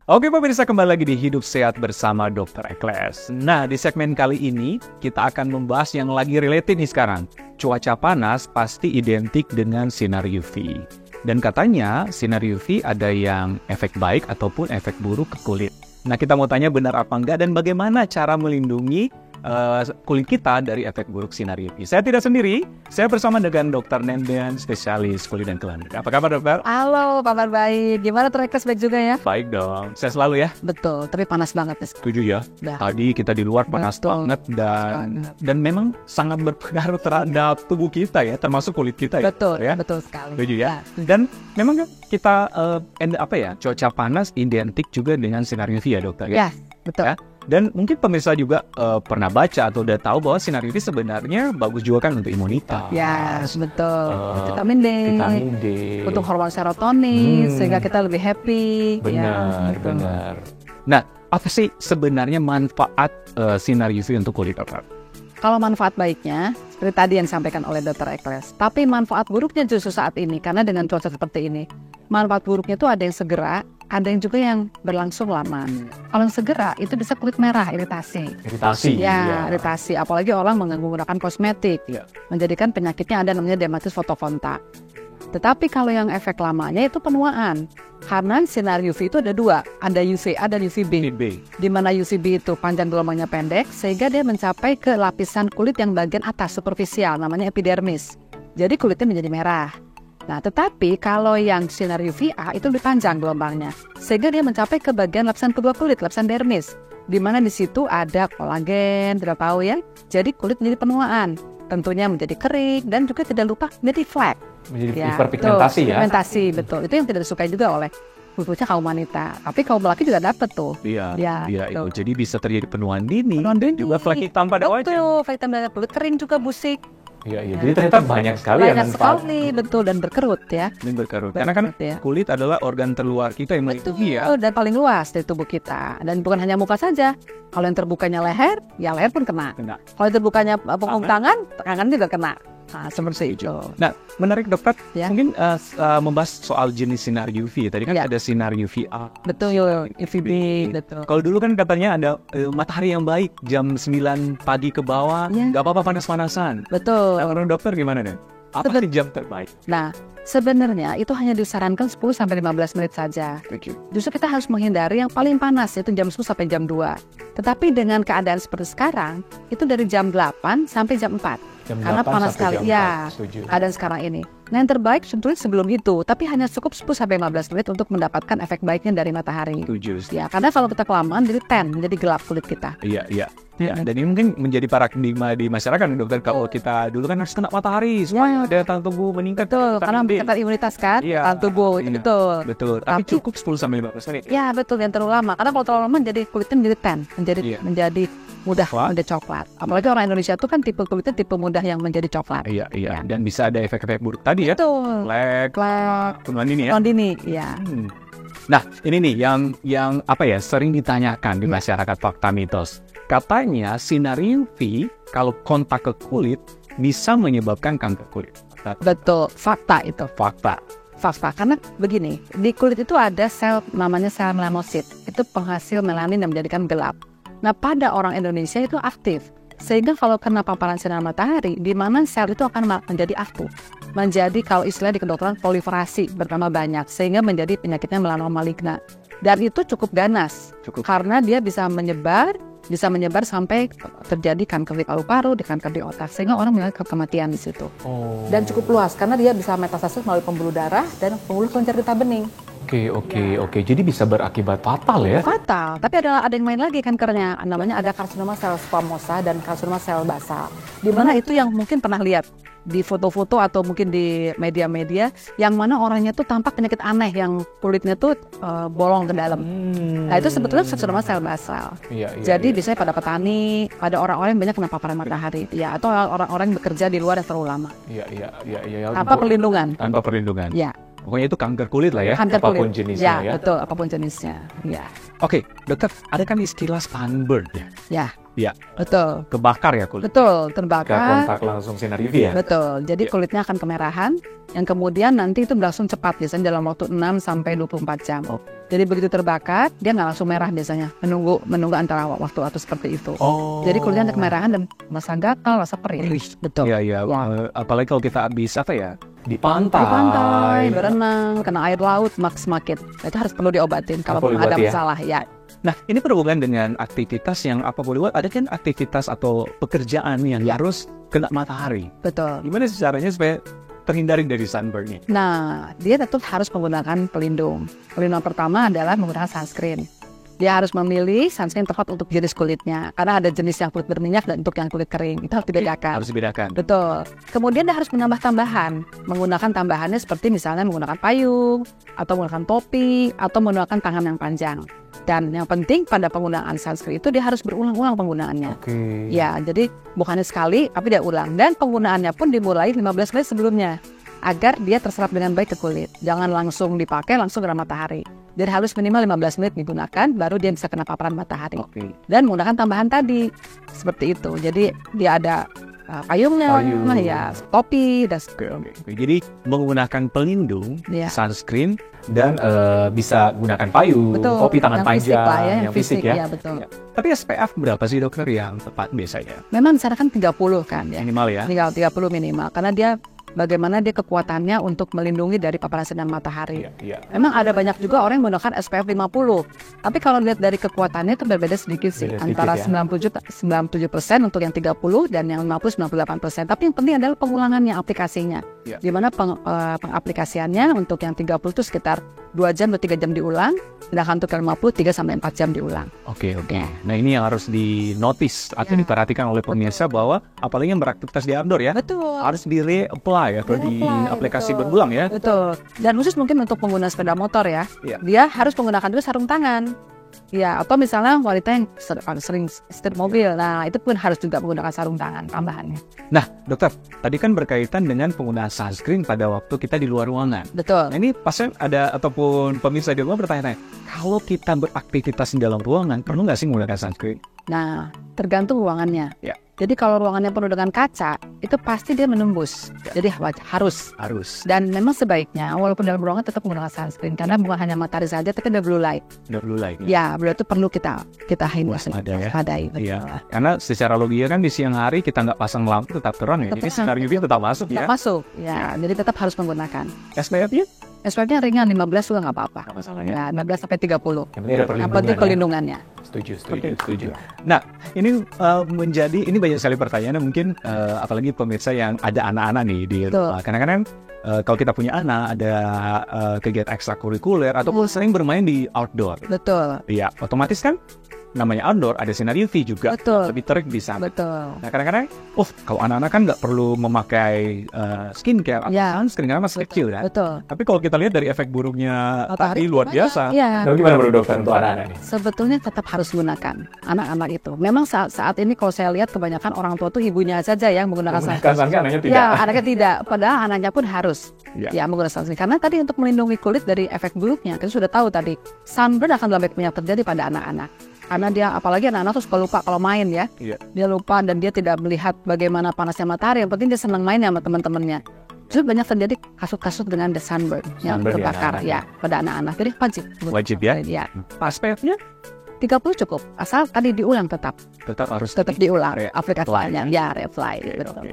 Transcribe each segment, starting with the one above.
Oke pemirsa, kembali lagi di Hidup Sehat bersama Dr. Ekles. Nah, di segmen kali ini kita akan membahas yang lagi related nih sekarang. Cuaca panas pasti identik dengan sinar UV. Dan katanya sinar UV ada yang efek baik ataupun efek buruk ke kulit. Nah, kita mau tanya benar apa enggak dan bagaimana cara melindungi kulit kita dari efek buruk sinar UV. Saya tidak sendiri, saya bersama dengan Dr. Nenden, spesialis kulit dan kelamin. Apa kabar dokter? Halo, kabar baik. Gimana Ekles, baik juga ya? Baik dong, saya selalu ya. Betul, tapi panas banget. Setuju ya. Dah. Tadi kita di luar panas banget dan memang sangat berpengaruh terhadap tubuh kita ya, termasuk kulit kita ya. Betul, ya? betul sekali. Setuju ya. Dan memang kita cuaca panas identik juga dengan sinar UV ya dokter Ya, betul. Ya? Dan mungkin pemirsa juga pernah baca atau udah tahu bahwa sinar UV sebenarnya bagus juga kan untuk imunitas. Ya, betul. Vitamin D. Vitamin D. Untuk hormon serotonin, sehingga kita lebih happy. Benar, ya, benar. Nah, apa sih sebenarnya manfaat sinar UV untuk kulit dokter? Kalau manfaat baiknya, seperti tadi yang disampaikan oleh Dr. Ekles. Tapi manfaat buruknya justru saat ini, karena dengan cuaca seperti ini. Manfaat buruknya itu ada yang segera, ada yang juga yang berlangsung lama. Kalau yang segera, itu bisa kulit merah, iritasi. Iritasi. Ya, iritasi. Apalagi orang menggunakan kosmetik. Ya. Menjadikan penyakitnya ada namanya dermatitis fotofontak. Tetapi kalau yang efek lamanya itu penuaan. Karena sinar UV itu ada dua, ada UVA dan UVB. Di mana UVB itu panjang gelombangnya pendek, sehingga dia mencapai ke lapisan kulit yang bagian atas superficial, namanya epidermis. Jadi kulitnya menjadi merah. Nah, tetapi kalau yang sinar UVA itu lebih panjang gelombangnya, sehingga dia mencapai ke bagian lapisan kedua kulit, lapisan dermis. Di mana di situ ada kolagen, tidak tahu ya. Jadi kulit menjadi penuaan. Tentunya menjadi kering dan juga tidak lupa menjadi flek. Menjadi hiperpigmentasi ya. Pigmentasi, betul. Itu yang tidak disukai juga oleh khususnya kaum wanita. Tapi kaum laki juga dapat tuh. Iya, itu. Jadi bisa terjadi penuaan dini. Penuaan dini. Juga flek hitam pada wajah. Betul, flek hitam pada kulit, kering juga, busik. Iya. Jadi ternyata banyak sekali banyak sekali, betul, dan berkerut ya. Dan berkerut. Karena kan kulit adalah organ terluar kita yang melindungi ya. Dan paling luas dari tubuh kita. Dan bukan hanya muka saja. Kalau yang terbukanya leher, ya leher pun kena. Kalau yang terbukanya punggung tangan juga kena. Nah, seperti itu. Nah, menarik dokter. Ya. Mungkin membahas soal jenis sinar UV. Tadi kan ada sinar UVA. Betul, UVB. Betul. Kalau dulu kan katanya ada matahari yang baik jam 9 pagi ke bawah, nggak apa-apa panas-panasan. Betul. Nah, menurut dokter gimana deh? Apa sih jam terbaik? Nah, sebenarnya itu hanya disarankan 10-15 menit saja. Justru kita harus menghindari yang paling panas, yaitu jam 10 sampai jam 2. Tetapi dengan keadaan seperti sekarang, itu dari jam 8 sampai jam 4. Karena panas sekali ya, keadaan sekarang ini. Nah, yang terbaik sebetulnya sebelum itu, tapi hanya cukup 10-15 menit untuk mendapatkan efek baiknya dari matahari. Ya, karena kalau kita kelamaan jadi tan, menjadi gelap kulit kita. Iya. Ya, dan ini mungkin menjadi paradigma di masyarakat dokter. Kalau kita dulu kan harus kena matahari, supaya daya tahan tubuh meningkat. Betul, karena meningkatkan imunitas kan, tahan tubuh. Betul. Tapi cukup 10-15 menit. Ya, betul, yang terlalu lama. Karena kalau terlalu lama jadi kulitnya menjadi tan, menjadi mudah menjadi coklat. Apalagi orang Indonesia itu kan tipe kulitnya tipe mudah yang menjadi coklat. Iya. Dan bisa ada efek-efek buruk tadi ya. Betul. Flek, penuaan dini ya. Ya. Nah, ini nih yang sering ditanyakan di masyarakat, fakta mitos. Katanya sinar UV kalau kontak ke kulit bisa menyebabkan kanker kulit. Betul, fakta itu. Fakta. Karena begini, di kulit itu ada sel namanya sel melanosit. Itu penghasil melanin yang menjadikan gelap. Nah, pada orang Indonesia itu aktif. Sehingga kalau kena paparan sinar matahari, di mana sel itu akan menjadi aktif. Menjadi kalau istilah di kedokteran proliferasi bertambah banyak. Sehingga menjadi penyakitnya melanoma maligna. Dan itu cukup ganas. Karena dia bisa menyebar sampai terjadi kanker di paru-paru, di kanker di otak. Sehingga orang mengalami kematian di situ. Dan cukup luas, karena dia bisa metastasis melalui pembuluh darah dan pembuluh kelenjar getah bening. Oke. Jadi bisa berakibat fatal ya? Fatal. Tapi ada yang main lagi kankernya. Namanya ada karsinoma sel squamosa dan karsinoma sel basal. Di mana itu yang mungkin pernah lihat di foto-foto atau mungkin di media-media, yang mana orangnya tuh tampak penyakit aneh, yang kulitnya tuh bolong ke dalam. Nah, itu sebetulnya karsinoma sel basal. Jadi biasanya pada petani, pada orang-orang yang banyak kena paparan matahari, ya, atau orang-orang yang bekerja di luar yang terlalu lama. Tanpa perlindungan. Ya. Pokoknya itu kanker kulit lah ya, apapun jenisnya ya. Betul, apapun jenisnya. Ya. Oke, dokter, ada kan istilah sunburn ya? Ya. Betul. Kebakar ya kulit? Betul, terbakar. Kontak langsung sinar UV ya? Betul, jadi kulitnya akan kemerahan, yang kemudian nanti itu berlangsung cepat, biasanya dalam waktu 6-24 jam. Jadi begitu terbakar, dia nggak langsung merah biasanya. Menunggu antara waktu seperti itu. Oh. Jadi kulitnya ada kemerahan dan rasa gatal, rasa perih. Betul. Iya. Apalagi kalau kita habis di pantai. Di pantai, berenang, kena air laut, semakin. Itu harus perlu diobatin kalau ada masalah ya. Nah, ini berhubungan dengan aktivitas yang apa boleh buat? Ada kan aktivitas atau pekerjaan yang harus kena matahari. Betul. Gimana sih caranya supaya terhindari dari sunburn-nya? Nah, dia tetap harus menggunakan pelindung. Pelindung pertama adalah menggunakan sunscreen. Dia harus memilih sunscreen tepat untuk jenis kulitnya. Karena ada jenis yang kulit berminyak dan untuk yang kulit kering. Itu harus dibedakan. Harus dibedakan. Betul. Kemudian dia harus menambah tambahan. Menggunakan tambahannya seperti misalnya menggunakan payung, atau menggunakan topi, atau menggunakan tangan yang panjang. Dan yang penting pada penggunaan sunscreen itu dia harus berulang-ulang penggunaannya. Ya, jadi bukannya sekali, tapi dia ulang. Dan penggunaannya pun dimulai 15 menit sebelumnya. Agar dia terserap dengan baik ke kulit. Jangan langsung dipakai, langsung kena matahari. Jadi harus minimal 15 menit digunakan, baru dia bisa kena paparan matahari. Dan menggunakan tambahan tadi. Seperti itu. Jadi dia ada payungnya, ya, topi, dan Jadi menggunakan pelindung, sunscreen, dan bisa gunakan payung, topi tangan panjang, yang fisik ya. Betul. Tapi SPF berapa sih dokter yang tepat biasanya? Memang disarankan 30 kan ya. Minimal ya? 30 minimal, karena dia bagaimana dia kekuatannya untuk melindungi dari paparan sinar matahari. Memang ada banyak juga orang yang menggunakan SPF 50. Tapi kalau lihat dari kekuatannya itu berbeda sedikit sih. Antara 97% untuk yang 30 dan yang 50-98%. Tapi yang penting adalah pengulangannya aplikasinya. Di mana pengaplikasiannya untuk yang 30 itu sekitar 2 jam atau 3 jam diulang. Sedangkan untuk yang 50 3-4 jam diulang. Oke. Nah ini yang harus dinotis atau diperhatikan oleh pemirsa bahwa apalagi yang beraktivitas di outdoor ya. Betul. Harus di-reapply atau di aplikasi berulang ya. Betul. Dan khusus mungkin untuk pengguna sepeda motor ya. Dia harus menggunakan juga sarung tangan. Ya, atau misalnya wanita yang sering setir mobil. Nah, itu pun harus juga menggunakan sarung tangan tambahannya. Nah, dokter, tadi kan berkaitan dengan penggunaan sunscreen pada waktu kita di luar ruangan. Betul. Nah, ini pasien ada ataupun pemirsa di rumah bertanya-tanya, kalau kita beraktivitas di dalam ruangan, perlu nggak sih menggunakan sunscreen? Nah, tergantung ruangannya. Jadi kalau ruangannya penuh dengan kaca, itu pasti dia menembus. Jadi harus. Dan memang sebaiknya, walaupun dalam ruangan tetap menggunakan sunscreen. Karena bukan hanya matahari saja, tapi ada blue light. Ya, blue light itu perlu kita waspadai. Iya. Karena secara logika kan di siang hari kita nggak pasang lampu tetap terang ya. Jadi sinar UV tetap masuk ya. Tetap masuk. Ya, jadi tetap harus menggunakan. SPF-nya? SPF-nya ringan 15 juga nggak apa-apa. Nggak masalah ya. 15-30. Yang penting pelindungannya. Setuju. Nah, ini ini banyak sekali pertanyaan mungkin apalagi pemirsa yang ada anak-anak nih di rumah. Kadang-kadang kalau kita punya anak ada kegiatan ekstrakurikuler ataupun sering bermain di outdoor. Betul. Iya, otomatis kan namanya outdoor ada sinar UV juga. Lebih terik di sana. Betul. Nah, kadang-kadang kalau anak-anak kan nggak perlu memakai skincare atau sunscreen karena masih kecil kan. Betul. Tapi kalau kita lihat dari efek buruknya tadi luar biasa. Lalu gimana menurut dokter untuk anak-anak ini? Sebetulnya tetap harus gunakan anak-anak itu. Memang saat ini kalau saya lihat kebanyakan orang tua tuh ibunya saja yang menggunakan sunscreen. Anaknya tidak. Ya, anaknya tidak. Padahal anaknya pun harus menggunakan sunscreen. Karena tadi untuk melindungi kulit dari efek buruknya, kita sudah tahu tadi sunburn akan lebih banyak terjadi pada anak-anak. Karena dia, apalagi anak-anak tuh suka lupa kalau main ya. Dia lupa dan dia tidak melihat bagaimana panasnya matahari. Yang penting dia senang main sama teman-temannya. Jadi banyak terjadi kasus-kasus dengan the sunburn yang terbakar pada anak-anak. Jadi wajib ya. SPF-nya 30 cukup. Asal tadi diulang tetap harus diulang aplikasinya. Reapply. Betul.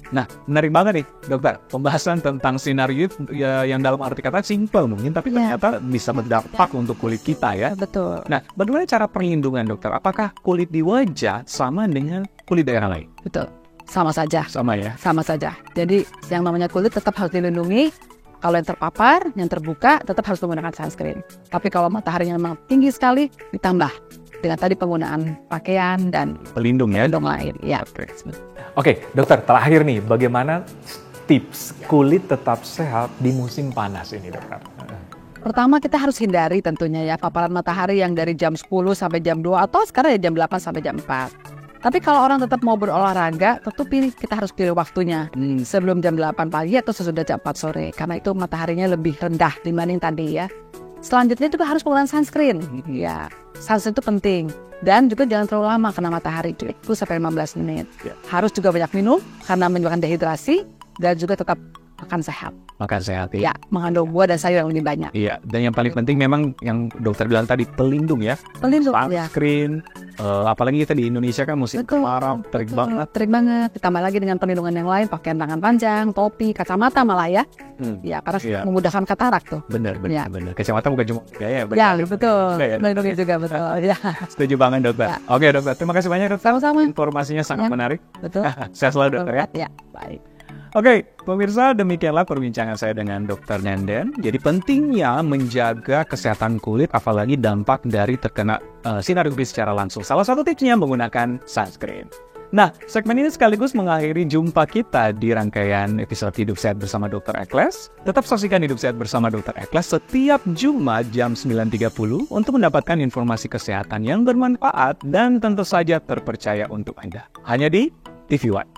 Nah, menarik banget nih dokter, pembahasan tentang sinar UV yang dalam arti kata simpel mungkin, tapi ternyata bisa berdampak untuk kulit kita ya. Betul. Nah, bagaimana cara perlindungan dokter? Apakah kulit di wajah sama dengan kulit daerah lain? Betul, sama saja. Sama saja. Jadi yang namanya kulit tetap harus dilindungi. Kalau yang terpapar, yang terbuka, tetap harus menggunakan sunscreen. Tapi kalau mataharinya memang tinggi sekali, ditambah dengan tadi penggunaan pakaian dan pelindung lain. Ya. Oke, dokter, terakhir nih, bagaimana tips kulit tetap sehat di musim panas ini, dokter? Pertama, kita harus hindari tentunya ya paparan matahari yang dari jam 10 sampai jam 2 atau sekarang ya jam 8 sampai jam 4. Tapi kalau orang tetap mau berolahraga, tentu kita harus pilih waktunya sebelum jam 8 pagi atau sesudah jam 4 sore. Karena itu mataharinya lebih rendah dibanding tadi ya. Selanjutnya juga harus menggunakan sunscreen. Ya, sunscreen itu penting. Dan juga jangan terlalu lama kena matahari, 10-15 menit. Harus juga banyak minum karena menyebabkan dehidrasi. Dan juga tetap makan sehat. Makan sehat Ya, mengandung buah dan sayur yang lebih banyak. Iya, dan yang paling penting memang yang dokter bilang tadi, pelindung ya. Pelindung ya. Sunscreen, apalagi kita di Indonesia kan musim kemarau, terik banget. Terik banget. Ditambah lagi dengan perlindungan yang lain, pakaian tangan panjang, topi, kacamata malah ya. Ya, karena memudahkan katarak tuh. Benar. Kacamata bukan cuma gaya. Ya, betul. Melindungi juga, betul. Ya. Setuju banget, dokter. Oke, dokter. Terima kasih banyak, dokter. Sama-sama. Informasinya sangat menarik. Betul. Sehat selalu, dokter ya. Ya, baik. Oke, pemirsa, demikianlah perbincangan saya dengan Dr. Nenden. Jadi pentingnya menjaga kesehatan kulit, apalagi dampak dari terkena sinar UV secara langsung. Salah satu tipsnya menggunakan sunscreen. Nah, segmen ini sekaligus mengakhiri jumpa kita di rangkaian episode Hidup Sehat bersama Dr. Ekles. Tetap saksikan Hidup Sehat bersama Dr. Ekles setiap Jumat jam 9.30 untuk mendapatkan informasi kesehatan yang bermanfaat dan tentu saja terpercaya untuk Anda. Hanya di TV One.